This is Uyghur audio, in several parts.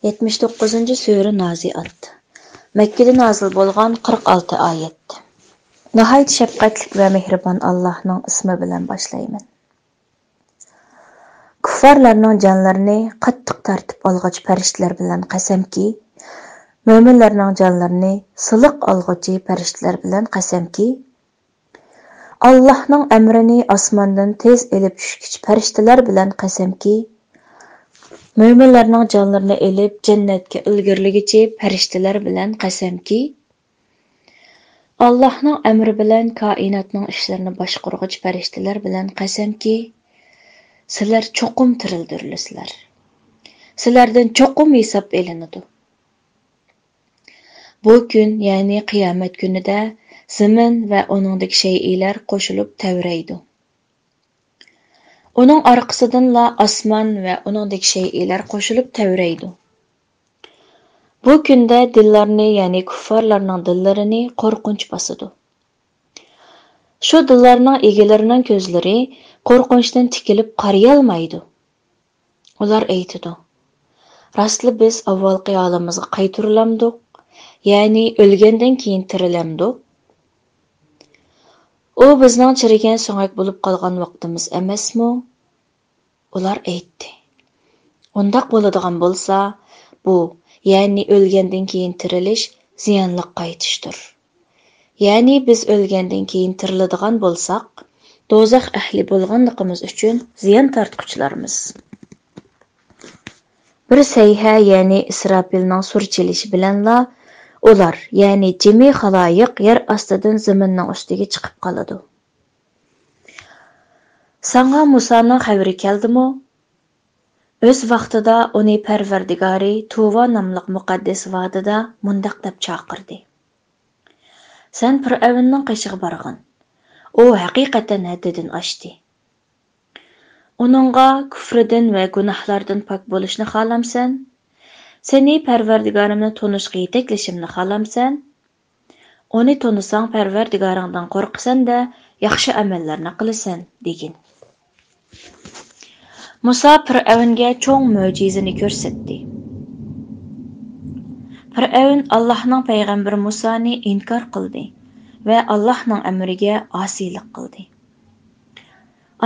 79. Sure Naziat. Mekkede nazil bolgan 46 ayet. Nihayet şefqatlik ve mehriban Allah'ның ismi bilen başlayman. Kuffarlarning canlarini qattiq tartib olg'uchi farishtalar bilan qasamki, mo'minlarning canlarini siliq olg'uchi farishtalar bilan qasamki, Allah'ның emrini osmondan tez elib tushgich farishtalar bilan qasamki, mo'minlarning jonlarini elib jannatga ilgirligichi farishtalar bilan qasamki, Allah'ның emri bilan koinotning ishlarini boshqarg'uchi farishtalar bilan qasamki, sizlar cho'qim tirildirsizlar. Sizlardan cho'qim hisob elinadi. Bu kun, ya'ni qiyomat kunida zamin va uningdagi shay'lar qo'shilib tavraydi. Uning orqasidanla osmon va uningdagi shay'lar qo'shilib tavraydi. Bu kunda dillarni, ya'ni kuffarlarning dillarini qo'rqinch bosadi. Shu dillarning egalarining ko'zlari qo'rqinchdan tikilib qarayolmaydi. Ular aytadi: "Rastli biz avvalgi holimizga qaytarilamdik, ya'ni o'lgandan keyin tirilamdik. U bizning chirigan so'ngak bo'lib qolgan vaqtimiz emasmi?" Ular aytdi: "Undaq bo'ladigan bo'lsa, bu, ya'ni o'lgandan keyin tirilish ziyonli qaytishdir. Ya'ni biz o'lgandan keyin tiriladigan bo'lsak, do'zax ahli bo'lganligimiz uchun ziyon tortquchilarmiz." Bir sayha, ya'ni Israfilning sur chelishi bilanla ular, ya'ni jami xaloyiq yer ostidan zaminning ustiga chiqib qoladi. Sanga Musoning xabari keldimi? O'z vaqtida uni Parvardigori Tuva nomli muqaddas vodida mundaq deb chaqirdi: "Sen Fir'avnning qishig'i borgin. U haqiqatan haddidan oshdi. Uningga kufridan va gunohlardan pok bo'lishni xohlamsan? Seni Parvardigorimni tunishga yetaklashimni xohlamsan? Uni tunisang Parvardigoringdan qo'rqasan-da, yaxshi amallarni qilasan" degan. Musa Fir'avnga cho'ng mo'jizani ko'rsatdi. Fir'avn Allohning payg'ambari Musoni inkor qildi va Allohning amriga osiylik qildi.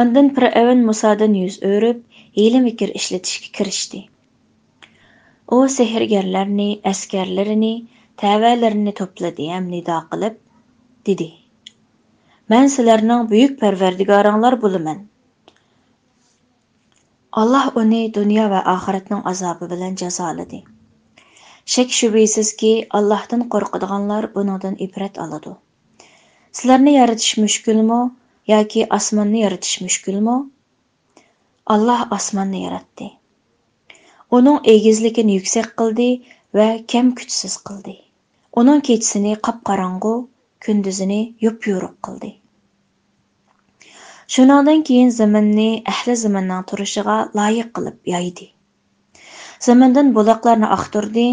Ondan Fir'avn Musodan yuz o'rib, hiyla-mikr ishlatishga kirishdi. U sehrgarlarni, askarlarini, tavalarini to'pladi ham nido qilib dedi: "Men sizlarning buyuk Parvardigoringlar bo'laman." Allah uni dunyo va oxiratning azobi bilan jazoladi. Shak shubhisizki, Allohdan qo'rqadiganlar buningdan ibrat oladi. Sizlarni yaratish mushkulmi yoki osmonni yaratish mushkulmi? Allah osmonni yaratdi. Uning egizligini yuksak qildi va kam kuchsiz qildi. Uning kechisini qop-qorong'u, kunduzini yup-yo'riq qildi. Shundan keyin zaminni ahli zaminning turishiga loyiq qilib yoydi. Zamindan buloqlarni oqtirdi,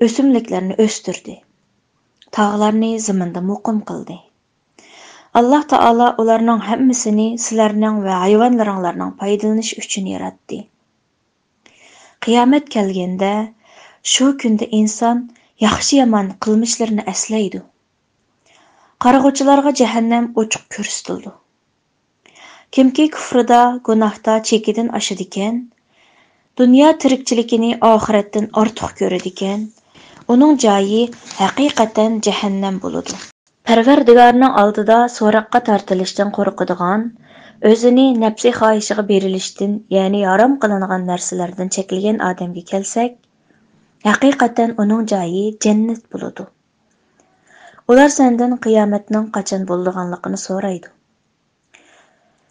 o'simliklarni o'stirdi. Tog'larni zaminda muqim qildi. Alloh taolo ularning hammasini sizlarning va hayvonlaringlarning foydalanish uchun yaratdi. Qiyomat kelganda, shu kunda inson yaxshi-yomon qilmishlarini aslaydi. Qarag'uvchilarga jahannam ochiq ko'rsatildi. Kimki kufrida, gunohda chekidan oshadigan, dunyo tirikchiligini oxiratdan ortiq ko'radigan, uning joyi haqiqatan jahannam bo'ladi. Parvardigorning oldida so'roqqa tortilishdan qo'rqadigan, o'zini nafsi xohishiga berilishdan, ya'ni harom qilingan narsalardan cheklagan odamga kelsak, haqiqatan uning joyi jannat bo'ladi. Ular sendan qiyomatning qachon bo'lganligini so'raydi.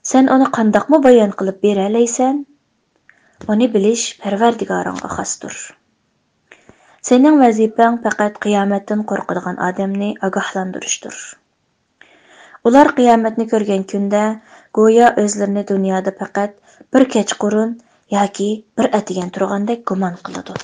Sen uni qandoqmi bayon qilib bera olaysan? Uni bilish Parvardigoringga xosdir. Sening vazifang faqat qiyomatdan qo'rqadigan odamni ogohlantirishdir. Ular qiyomatni ko'rgan kunda go'yo o'zlarini dunyoda faqat bir kechqurun yoki bir atigan turgandek gumon qiladi.